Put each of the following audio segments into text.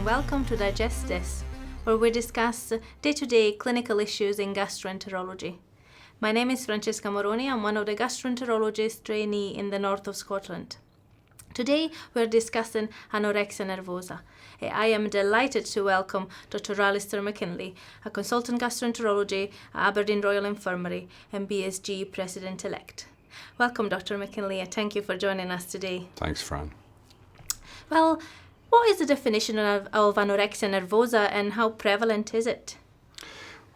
and welcome to Digest This, where we discuss day-to-day clinical issues in gastroenterology. My name is Francesca Moroni. I'm one of the gastroenterologist trainee in the north of Scotland. Today we're discussing Anorexia Nervosa. I am delighted to welcome Dr A McKinlay, a consultant gastroenterology at Aberdeen Royal Infirmary and BSG President-elect. Welcome, Dr McKinlay. Thank you for joining us today. Thanks, Fran. Well, what is the definition of anorexia nervosa and how prevalent is it?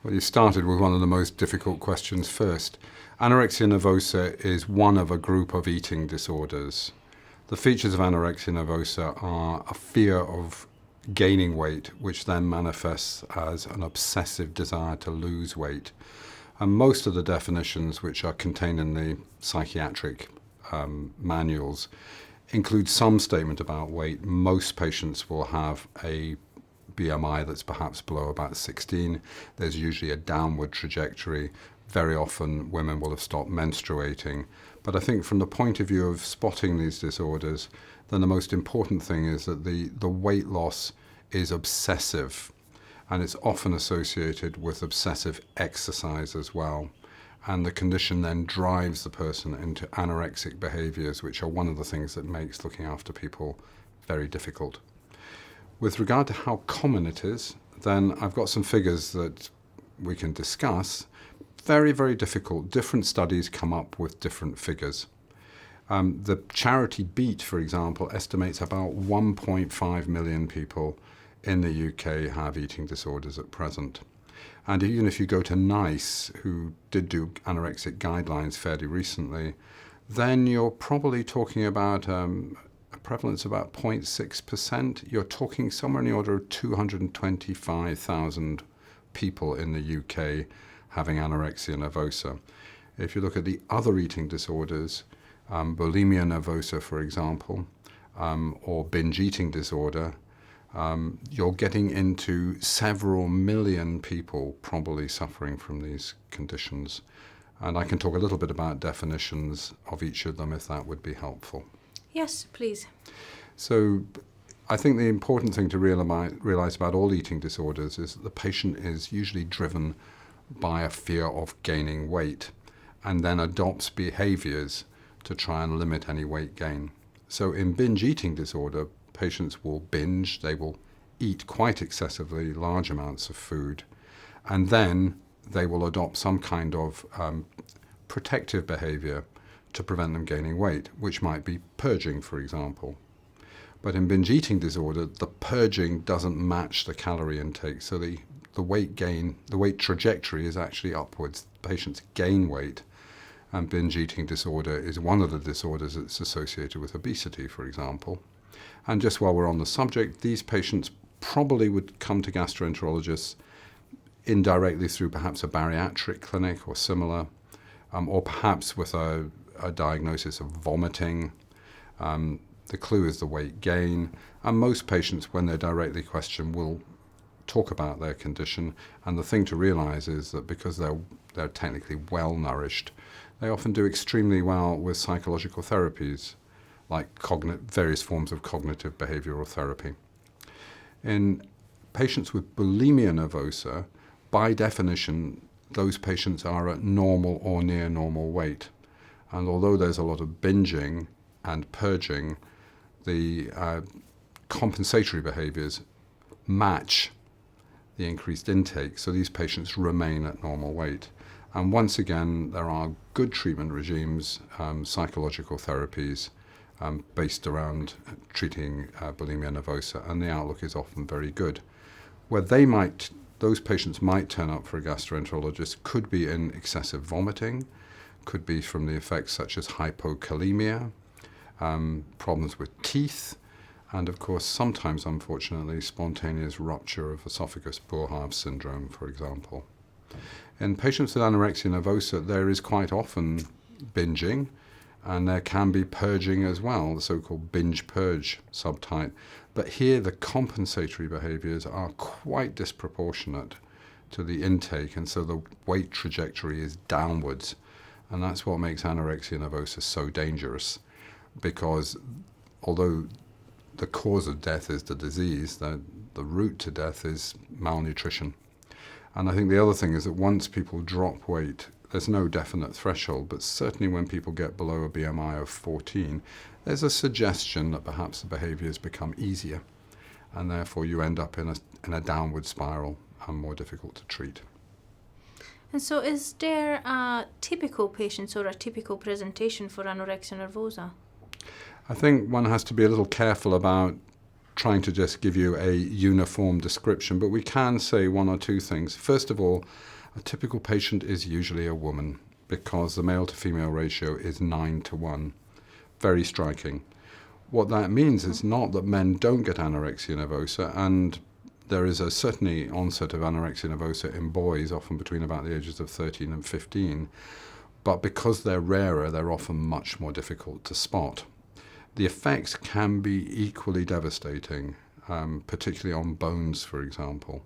Well, you started with one of the most difficult questions first. Anorexia nervosa is one of a group of eating disorders. The features of anorexia nervosa are a fear of gaining weight, which then manifests as an obsessive desire to lose weight. And most of the definitions which are contained in the psychiatric manuals include some statement about weight. Most patients will have a BMI that's perhaps below about 16. There's usually a downward trajectory. Very often women will have stopped menstruating. But I think from the point of view of spotting these disorders, then the most important thing is that the weight loss is obsessive, and it's often associated with obsessive exercise as well. And the condition then drives the person into anorexic behaviors, which are one of the things that makes looking after people very difficult. With regard to how common it is, then I've got some figures that we can discuss. Very, very difficult. Different studies come up with different figures. The charity Beat, for example, estimates about 1.5 million people in the UK have eating disorders at present. And even if you go to NICE, who did do anorexic guidelines fairly recently, then you're probably talking about a prevalence of about 0.6%. You're talking somewhere in the order of 225,000 people in the UK having anorexia nervosa. If you look at the other eating disorders, bulimia nervosa, for example, or binge eating disorder, you're getting into several million people probably suffering from these conditions. And I can talk a little bit about definitions of each of them if that would be helpful. Yes, please. So I think the important thing to realize about all eating disorders is that the patient is usually driven by a fear of gaining weight and then adopts behaviors to try and limit any weight gain. So in binge eating disorder, patients will binge, they will eat quite excessively large amounts of food, and then they will adopt some kind of protective behavior to prevent them gaining weight, which might be purging, for example. But in binge eating disorder, the purging doesn't match the calorie intake, so the weight gain, the weight trajectory is actually upwards. Patients gain weight, and binge eating disorder is one of the disorders that's associated with obesity, for example. And just while we're on the subject, these patients probably would come to gastroenterologists indirectly through perhaps a bariatric clinic or similar, or perhaps with a diagnosis of vomiting. The clue is the weight gain, and most patients, when they're directly questioned, will talk about their condition. And the thing to realize is that because they're technically well nourished, they often do extremely well with psychological therapies, like various forms of cognitive behavioral therapy. In patients with bulimia nervosa, by definition, those patients are at normal or near normal weight. And although there's a lot of binging and purging, the compensatory behaviors match the increased intake, so these patients remain at normal weight. And once again, there are good treatment regimes, psychological therapies, based around treating bulimia nervosa, and the outlook is often very good. Where those patients might turn up for a gastroenterologist could be in excessive vomiting, could be from the effects such as hypokalemia, problems with teeth, and of course sometimes, unfortunately, spontaneous rupture of esophagus, Boerhaave syndrome, for example. In patients with anorexia nervosa, there is quite often binging, and there can be purging as well, the so-called binge-purge subtype. But here the compensatory behaviors are quite disproportionate to the intake, and so the weight trajectory is downwards. And that's what makes anorexia nervosa so dangerous, because although the cause of death is the disease, the the route to death is malnutrition. And I think the other thing is that once people drop weight, there's no definite threshold, but certainly when people get below a BMI of 14, there's a suggestion that perhaps the behaviours become easier, and therefore you end up in a downward spiral and more difficult to treat. And so is there a typical patient or a typical presentation for anorexia nervosa? I think one has to be a little careful about trying to just give you a uniform description, but we can say one or two things. First of all, a typical patient is usually a woman because the male to female ratio is 9:1. Very striking. What that means is not that men don't get anorexia nervosa, and there is a certainly onset of anorexia nervosa in boys, often between about the ages of 13 and 15, but because they're rarer, they're often much more difficult to spot. The effects can be equally devastating, particularly on bones, for example.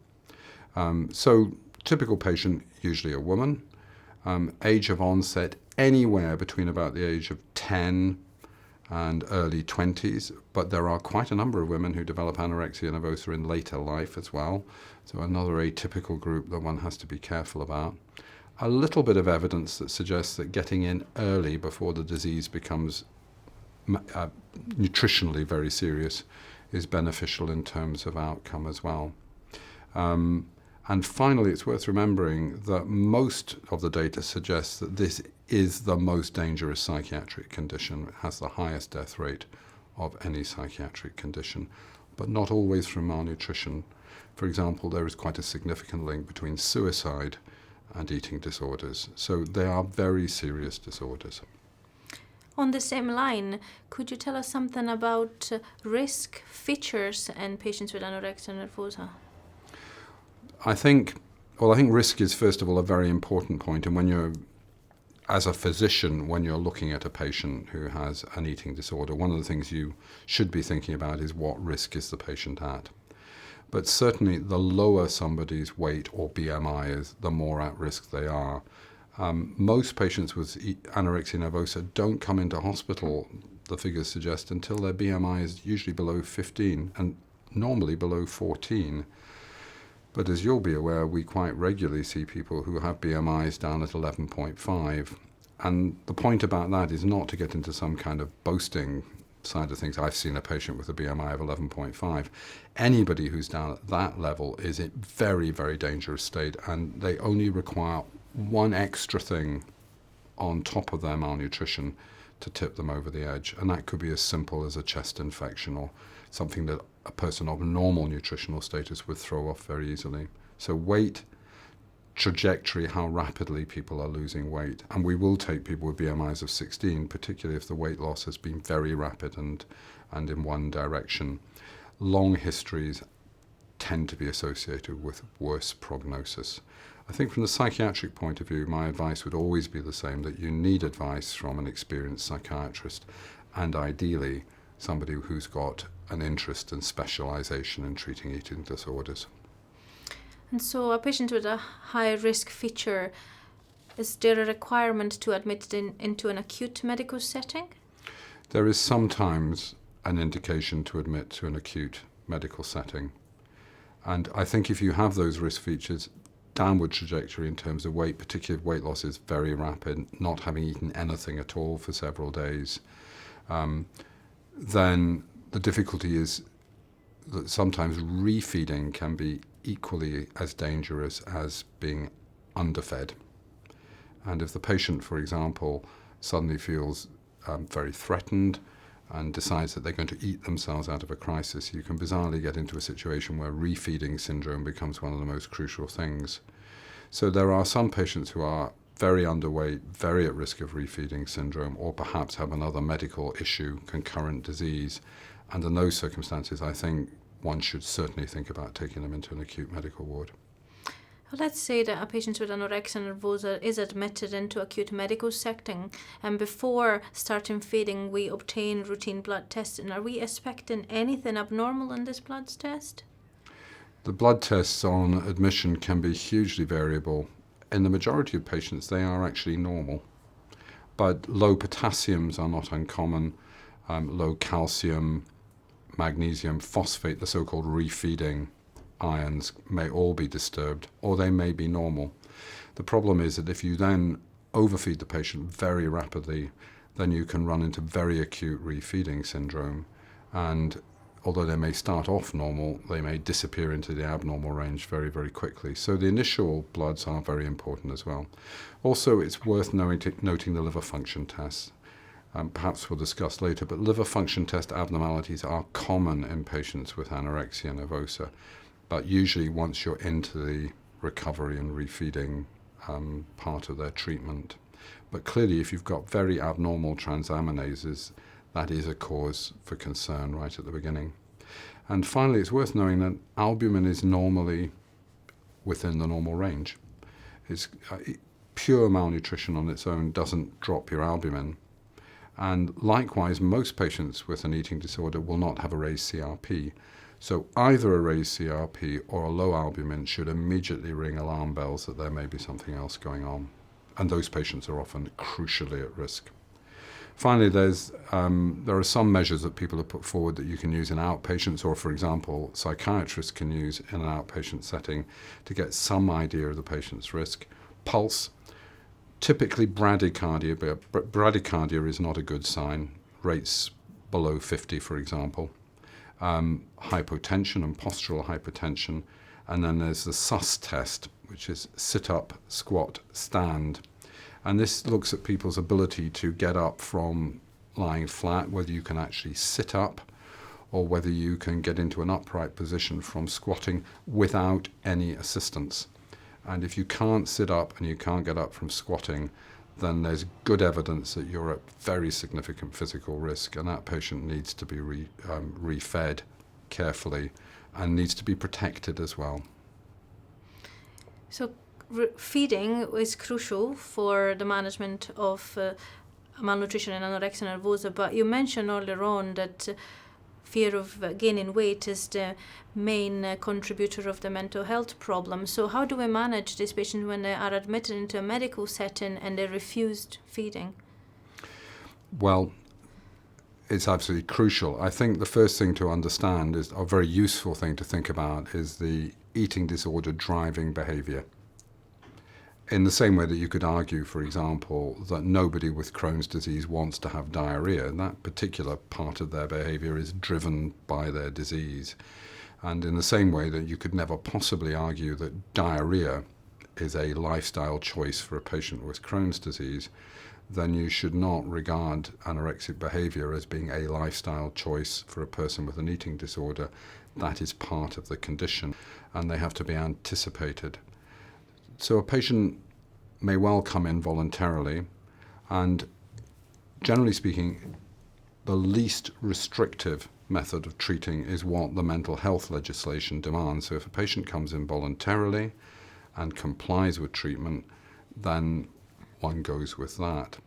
So typical patient, usually a woman, age of onset anywhere between about the age of 10 and early 20s, but there are quite a number of women who develop anorexia nervosa in later life as well, so another atypical group that one has to be careful about. A little bit of evidence that suggests that getting in early before the disease becomes nutritionally very serious is beneficial in terms of outcome as well. And finally, it's worth remembering that most of the data suggests that this is the most dangerous psychiatric condition. It has the highest death rate of any psychiatric condition, but not always from malnutrition. For example, there is quite a significant link between suicide and eating disorders. So they are very serious disorders. On the same line, could you tell us something about risk features in patients with anorexia nervosa? I think risk is, first of all, a very important point. And when you're, as a physician, when you're looking at a patient who has an eating disorder, one of the things you should be thinking about is what risk is the patient at. But certainly the lower somebody's weight or BMI is, the more at risk they are. Most patients with anorexia nervosa don't come into hospital, the figures suggest, until their BMI is usually below 15 and normally below 14. But as you'll be aware, we quite regularly see people who have BMIs down at 11.5. And the point about that is not to get into some kind of boasting side of things. I've seen a patient with a BMI of 11.5. Anybody who's down at that level is in very, very dangerous state, and they only require one extra thing on top of their malnutrition to tip them over the edge. And that could be as simple as a chest infection or something that a person of normal nutritional status would throw off very easily. So weight, trajectory, how rapidly people are losing weight. And we will take people with BMIs of 16, particularly if the weight loss has been very rapid and in one direction. Long histories tend to be associated with worse prognosis. I think from the psychiatric point of view, my advice would always be the same, that you need advice from an experienced psychiatrist, and ideally somebody who's got an interest and specialization in treating eating disorders. And so a patient with a high risk feature, is there a requirement to admit into an acute medical setting? There is sometimes an indication to admit to an acute medical setting. And I think if you have those risk features, downward trajectory in terms of weight, particularly if weight loss is very rapid, not having eaten anything at all for several days, then the difficulty is that sometimes refeeding can be equally as dangerous as being underfed. And if the patient, for example, suddenly feels very threatened and decides that they're going to eat themselves out of a crisis, you can bizarrely get into a situation where refeeding syndrome becomes one of the most crucial things. So there are some patients who are very underweight, very at risk of refeeding syndrome, or perhaps have another medical issue, concurrent disease. And in those circumstances, I think one should certainly think about taking them into an acute medical ward. Well, let's say that a patient with anorexia nervosa is admitted into acute medical setting, and before starting feeding, we obtain routine blood tests. And are we expecting anything abnormal in this blood test? The blood tests on admission can be hugely variable. In the majority of patients, they are actually normal. But low potassiums are not uncommon, low calcium, magnesium, phosphate, the so-called refeeding ions may all be disturbed, or they may be normal. The problem is that if you then overfeed the patient very rapidly, then you can run into very acute refeeding syndrome. And although they may start off normal, they may disappear into the abnormal range very, very quickly. So the initial bloods are very important as well. Also, it's worth noting the liver function tests. Perhaps we'll discuss later, but liver function test abnormalities are common in patients with anorexia nervosa. But usually once you're into the recovery and refeeding part of their treatment. But clearly, if you've got very abnormal transaminases, that is a cause for concern right at the beginning. And finally, it's worth knowing that albumin is normally within the normal range. Pure malnutrition on its own doesn't drop your albumin. And likewise, most patients with an eating disorder will not have a raised CRP. So either a raised CRP or a low albumin should immediately ring alarm bells that there may be something else going on. And those patients are often crucially at risk. Finally, there are some measures that people have put forward that you can use in outpatients, or, for example, psychiatrists can use in an outpatient setting to get some idea of the patient's risk. Pulse, typically bradycardia, but bradycardia is not a good sign. Rates below 50, for example. Hypotension and postural hypertension. And then there's the SUS test, which is sit up, squat, stand. And this looks at people's ability to get up from lying flat, whether you can actually sit up or whether you can get into an upright position from squatting without any assistance. And if you can't sit up and you can't get up from squatting, then there's good evidence that you're at very significant physical risk, and that patient needs to be refed carefully and needs to be protected as well. So feeding is crucial for the management of malnutrition and anorexia nervosa, but you mentioned earlier on that fear of gaining weight is the main contributor of the mental health problem. So how do we manage these patients when they are admitted into a medical setting and they refused feeding? Well, it's absolutely crucial. I think the first thing to understand is a very useful thing to think about is the eating disorder driving behavior. In the same way that you could argue, for example, that nobody with Crohn's disease wants to have diarrhea, that particular part of their behavior is driven by their disease. And in the same way that you could never possibly argue that diarrhea is a lifestyle choice for a patient with Crohn's disease, then you should not regard anorexic behavior as being a lifestyle choice for a person with an eating disorder. That is part of the condition, and they have to be anticipated. So a patient may well come in voluntarily, and generally speaking, the least restrictive method of treating is what the mental health legislation demands. So if a patient comes in voluntarily and complies with treatment, then one goes with that.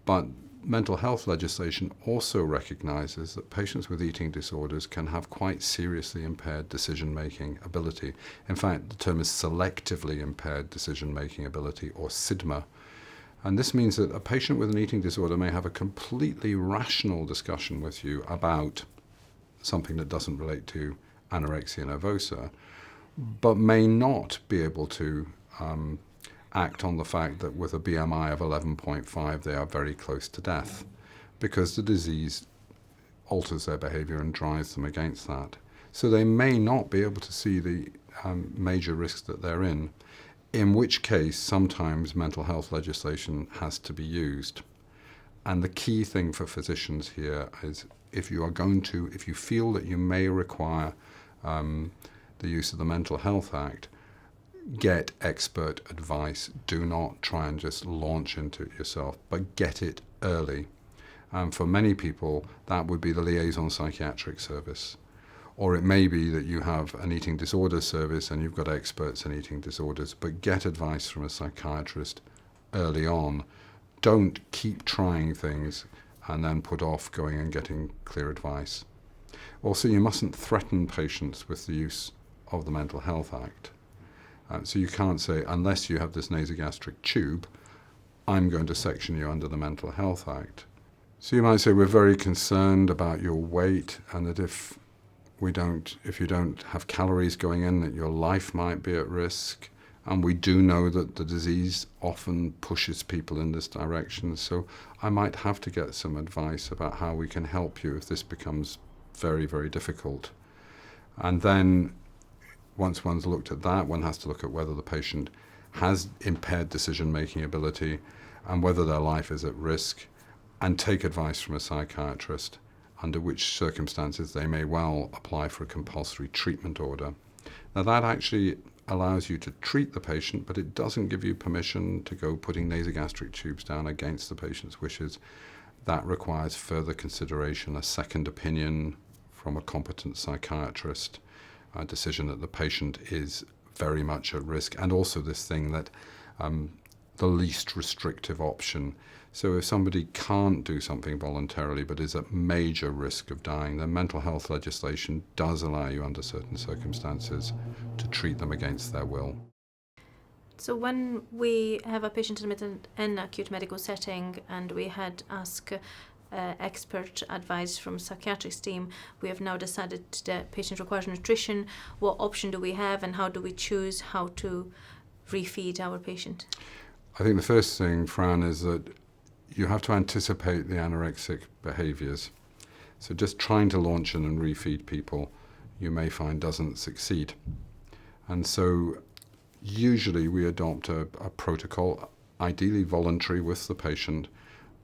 But mental health legislation also recognizes that patients with eating disorders can have quite seriously impaired decision-making ability. In fact, the term is selectively impaired decision-making ability, or SIDMA. And this means that a patient with an eating disorder may have a completely rational discussion with you about something that doesn't relate to anorexia nervosa, but may not be able to act on the fact that with a BMI of 11.5 they are very close to death, because the disease alters their behavior and drives them against that. So they may not be able to see the major risks that they're in which case sometimes mental health legislation has to be used. And the key thing for physicians here is if you feel that you may require the use of the Mental Health Act, get expert advice. Do not try and just launch into it yourself, but get it early. And for many people, that would be the liaison psychiatric service. Or it may be that you have an eating disorder service and you've got experts in eating disorders, but get advice from a psychiatrist early on. Don't keep trying things and then put off going and getting clear advice. Also, you mustn't threaten patients with the use of the Mental Health Act. So you can't say, unless you have this nasogastric tube, I'm going to section you under the Mental Health Act. So you might say, we're very concerned about your weight, and that if if you don't have calories going in, that your life might be at risk. And we do know that the disease often pushes people in this direction. So I might have to get some advice about how we can help you if this becomes very, very difficult. And then once one's looked at that, one has to look at whether the patient has impaired decision-making ability and whether their life is at risk, and take advice from a psychiatrist under which circumstances they may well apply for a compulsory treatment order. Now that actually allows you to treat the patient, but it doesn't give you permission to go putting nasogastric tubes down against the patient's wishes. That requires further consideration, a second opinion from a competent psychiatrist, a decision that the patient is very much at risk, and also this thing that the least restrictive option. So if somebody can't do something voluntarily but is at major risk of dying, then mental health legislation does allow you under certain circumstances to treat them against their will. So when we have a patient admitted in acute medical setting and we had asked expert advice from psychiatrist team, we have now decided the patient requires nutrition. What option do we have, and how do we choose how to refeed our patient? I think the first thing, Fran, is that you have to anticipate the anorexic behaviors. So just trying to launch in and refeed people, you may find doesn't succeed. And so usually we adopt a protocol, ideally voluntary with the patient,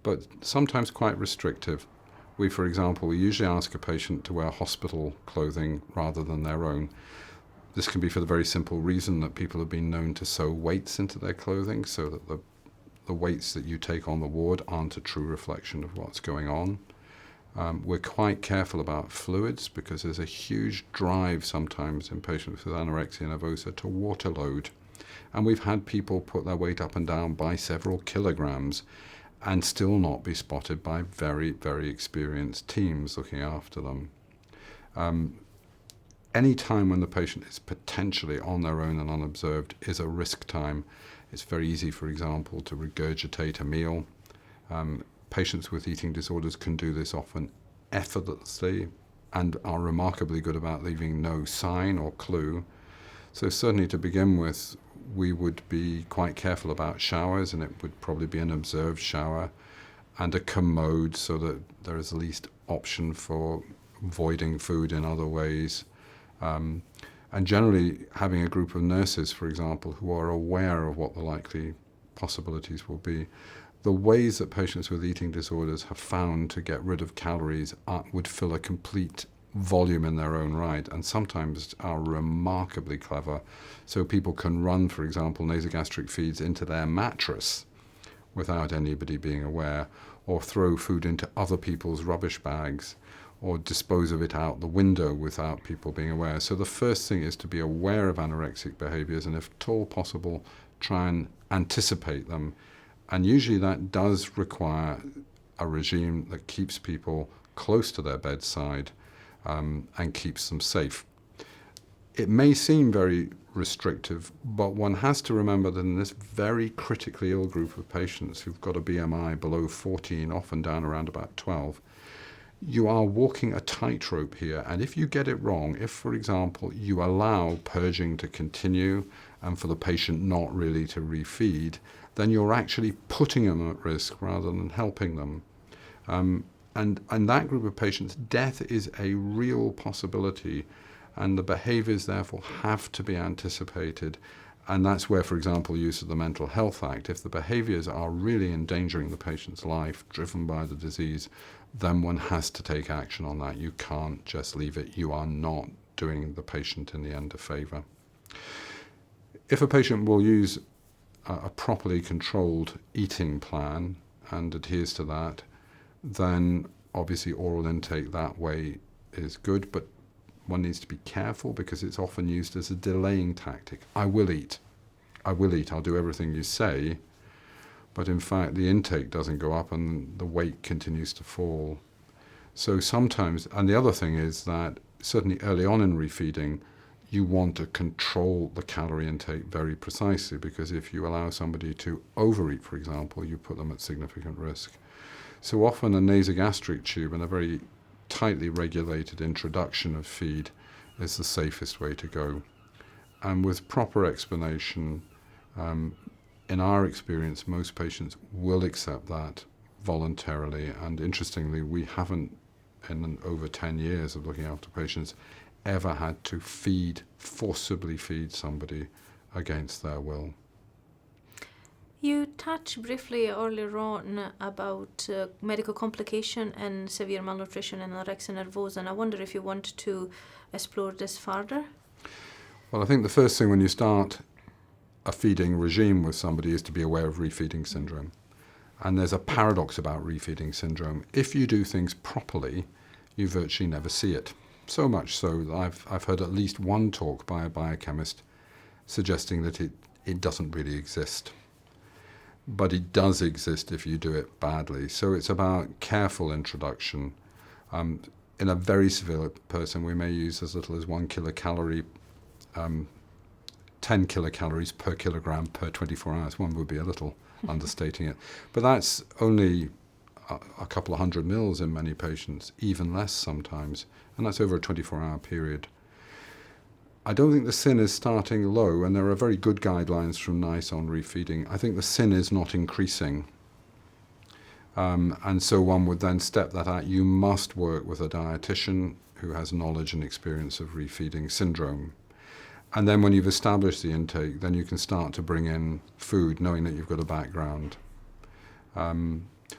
but sometimes quite restrictive. For example, we usually ask a patient to wear hospital clothing rather than their own. This can be for the very simple reason that people have been known to sew weights into their clothing so that the weights that you take on the ward aren't a true reflection of what's going on. We're quite careful about fluids because there's a huge drive sometimes in patients with anorexia nervosa to water load. And we've had people put their weight up and down by several kilograms and still not be spotted by very, very experienced teams looking after them. Any time when the patient is potentially on their own and unobserved is a risk time. It's very easy, for example, to regurgitate a meal. Patients with eating disorders can do this often effortlessly and are remarkably good about leaving no sign or clue. So certainly to begin with, we would be quite careful about showers, and it would probably be an observed shower and a commode so that there is the least option for voiding food in other ways. And generally having a group of nurses, for example, who are aware of what the likely possibilities will be. The ways that patients with eating disorders have found to get rid of calories would fill a complete volume in their own right, and sometimes are remarkably clever. So people can run, for example, nasogastric feeds into their mattress without anybody being aware, or throw food into other people's rubbish bags, or dispose of it out the window without people being aware. So the first thing is to be aware of anorexic behaviors, and if at all possible, try and anticipate them. And usually that does require a regime that keeps people close to their bedside and keeps them safe. It may seem very restrictive, but one has to remember that in this very critically ill group of patients who've got a BMI below 14, often down around about 12, you are walking a tightrope here. And if you get it wrong, if, for example, you allow purging to continue and for the patient not really to refeed, then you're actually putting them at risk rather than helping them. And that group of patients, death is a real possibility, and the behaviors therefore have to be anticipated. And that's where, for example, use of the Mental Health Act, if the behaviors are really endangering the patient's life, driven by the disease, then one has to take action on that. You can't just leave it. You are not doing the patient in the end a favor. If a patient will use a properly controlled eating plan and adheres to that, then obviously oral intake that way is good, but one needs to be careful because it's often used as a delaying tactic. I will eat, I'll do everything you say, but in fact the intake doesn't go up and the weight continues to fall. So sometimes, and the other thing is that certainly early on in refeeding, you want to control the calorie intake very precisely, because if you allow somebody to overeat, for example, you put them at significant risk. So often a nasogastric tube and a very tightly regulated introduction of feed is the safest way to go. And with proper explanation, in our experience, most patients will accept that voluntarily. And interestingly, we haven't, in over 10 years of looking after patients, ever had to forcibly feed somebody against their will. You touched briefly earlier on about medical complication and severe malnutrition and anorexia nervosa, and I wonder if you want to explore this further? Well, I think the first thing when you start a feeding regime with somebody is to be aware of refeeding syndrome. And there's a paradox about refeeding syndrome. If you do things properly, you virtually never see it. So much so that I've heard at least one talk by a biochemist suggesting that it doesn't really exist. But it does exist if you do it badly. So it's about careful introduction. In a very severe person, we may use as little as 1 kilocalorie, 10 kilocalories per kilogram per 24 hours. One would be a little understating it. But that's only a couple of 100 mils in many patients, even less sometimes. And that's over a 24-hour period. I don't think the sin is starting low, and there are very good guidelines from NICE on refeeding. I think the sin is not increasing. And so one would then step that out. You must work with a dietitian who has knowledge and experience of refeeding syndrome. And then when you've established the intake, then you can start to bring in food, knowing that you've got a background.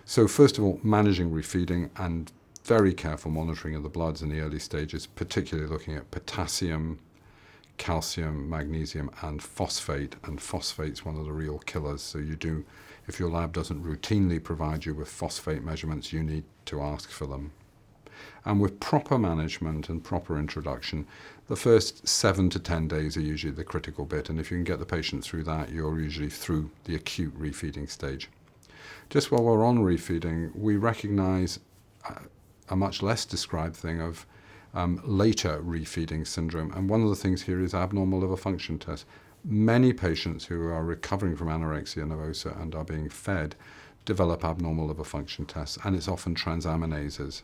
So first of all, managing refeeding and very careful monitoring of the bloods in the early stages, particularly looking at potassium, calcium, magnesium, and phosphate. And phosphate's one of the real killers. So if your lab doesn't routinely provide you with phosphate measurements, you need to ask for them. And with proper management and proper introduction, the first 7 to 10 days are usually the critical bit. And if you can get the patient through that, you're usually through the acute refeeding stage. Just while we're on refeeding, we recognize a much less described thing of later refeeding syndrome. And one of the things here is abnormal liver function tests. Many patients who are recovering from anorexia nervosa and are being fed develop abnormal liver function tests, and it's often transaminases.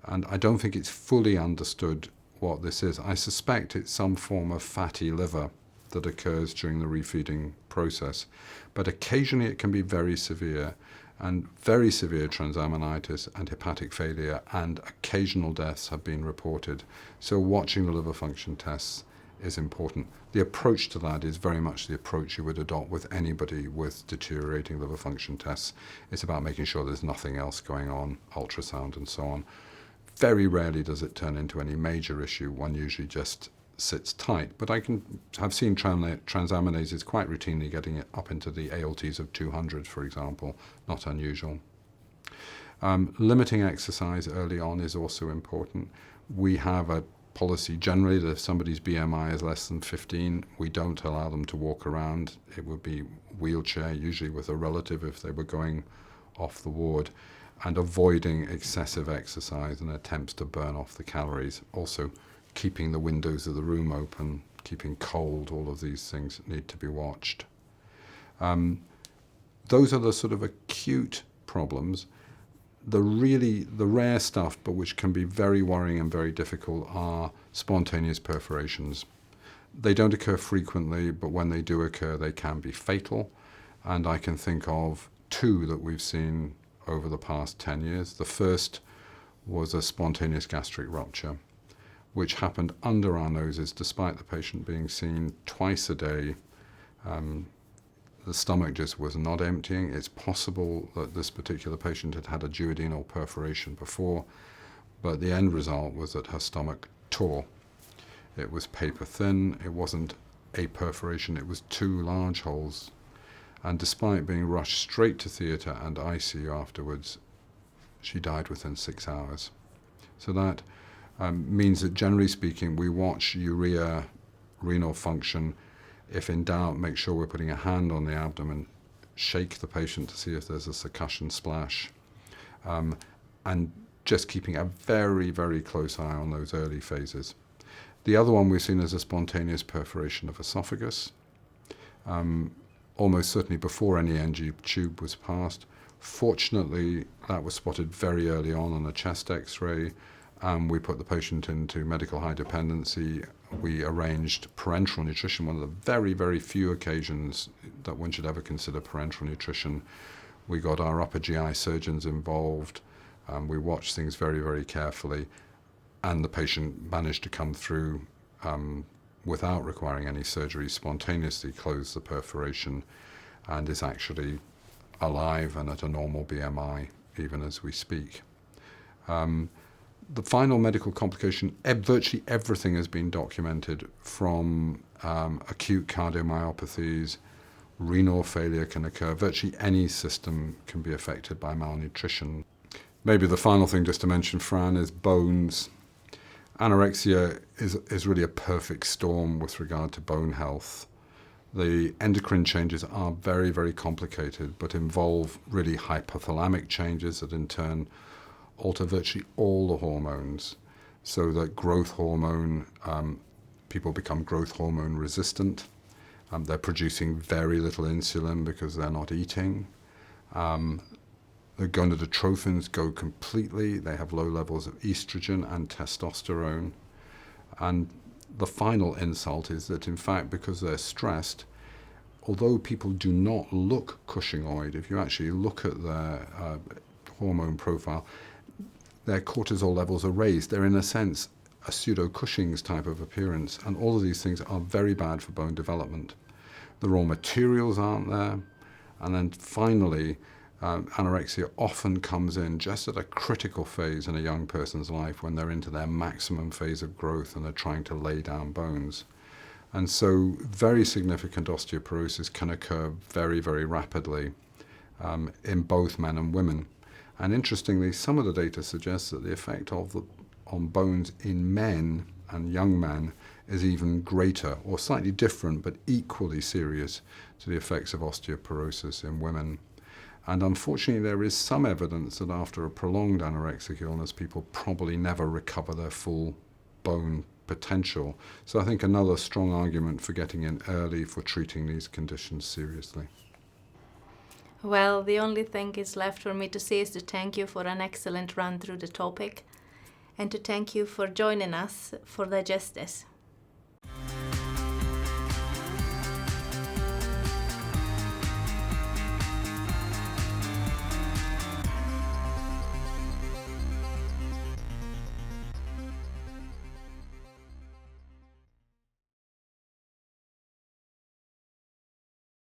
And I don't think it's fully understood what this is. I suspect it's some form of fatty liver that occurs during the refeeding process. But occasionally it can be very severe, and very severe transaminitis and hepatic failure and occasional deaths have been reported. So watching the liver function tests is important. The approach to that is very much the approach you would adopt with anybody with deteriorating liver function tests. It's about making sure there's nothing else going on, ultrasound and so on. Very rarely does it turn into any major issue. One usually just sits tight. But I've seen transaminases quite routinely getting it up into the ALTs of 200, for example. Not unusual. Limiting exercise early on is also important. We have a policy generally that if somebody's BMI is less than 15, we don't allow them to walk around. It would be wheelchair, usually with a relative if they were going off the ward, and avoiding excessive exercise and attempts to burn off the calories. Also, keeping the windows of the room open, keeping cold, all of these things need to be watched. Those are the sort of acute problems. The rare stuff, but which can be very worrying and very difficult, are spontaneous perforations. They don't occur frequently, but when they do occur, they can be fatal. And I can think of 2 that we've seen over the past 10 years. The first was a spontaneous gastric rupture, which happened under our noses despite the patient being seen twice a day. The stomach just was not emptying. It's possible that this particular patient had had a duodenal perforation before, but the end result was that her stomach tore. It was paper thin. It wasn't a perforation. It was 2 large holes. And despite being rushed straight to theatre and ICU afterwards, she died within 6 hours. So that means that generally speaking, we watch urea, renal function. If in doubt, make sure we're putting a hand on the abdomen, shake the patient to see if there's a succussion splash, and just keeping a very, very close eye on those early phases. The other one we've seen is a spontaneous perforation of esophagus, almost certainly before any NG tube was passed. Fortunately, that was spotted very early on a chest X-ray. We put the patient into medical high dependency. We arranged parenteral nutrition, one of the very, very few occasions that one should ever consider parenteral nutrition. We got our upper GI surgeons involved. We watched things very, very carefully, and the patient managed to come through without requiring any surgery, spontaneously closed the perforation, and is actually alive and at a normal BMI even as we speak. The final medical complication, virtually everything has been documented, from acute cardiomyopathies, renal failure can occur. Virtually any system can be affected by malnutrition. Maybe the final thing just to mention, Fran, is bones. Anorexia is really a perfect storm with regard to bone health. The endocrine changes are very, very complicated, but involve really hypothalamic changes that in turn alter virtually all the hormones, so that growth hormone, people become growth hormone resistant. They're producing very little insulin because they're not eating. The gonadotrophins go completely. They have low levels of estrogen and testosterone. And the final insult is that, in fact, because they're stressed, although people do not look Cushingoid, if you actually look at their hormone profile, their cortisol levels are raised. They're, in a sense, a pseudo-Cushing's type of appearance. And all of these things are very bad for bone development. The raw materials aren't there. And then finally, anorexia often comes in just at a critical phase in a young person's life when they're into their maximum phase of growth and they're trying to lay down bones. And so very significant osteoporosis can occur very, very rapidly in both men and women. And interestingly, some of the data suggests that the effect on bones in men and young men is even greater, or slightly different, but equally serious to the effects of osteoporosis in women. And unfortunately, there is some evidence that after a prolonged anorexic illness, people probably never recover their full bone potential. So I think another strong argument for getting in early, for treating these conditions seriously. Well, the only thing is left for me to say is to thank you for an excellent run through the topic, and to thank you for joining us for Digest This.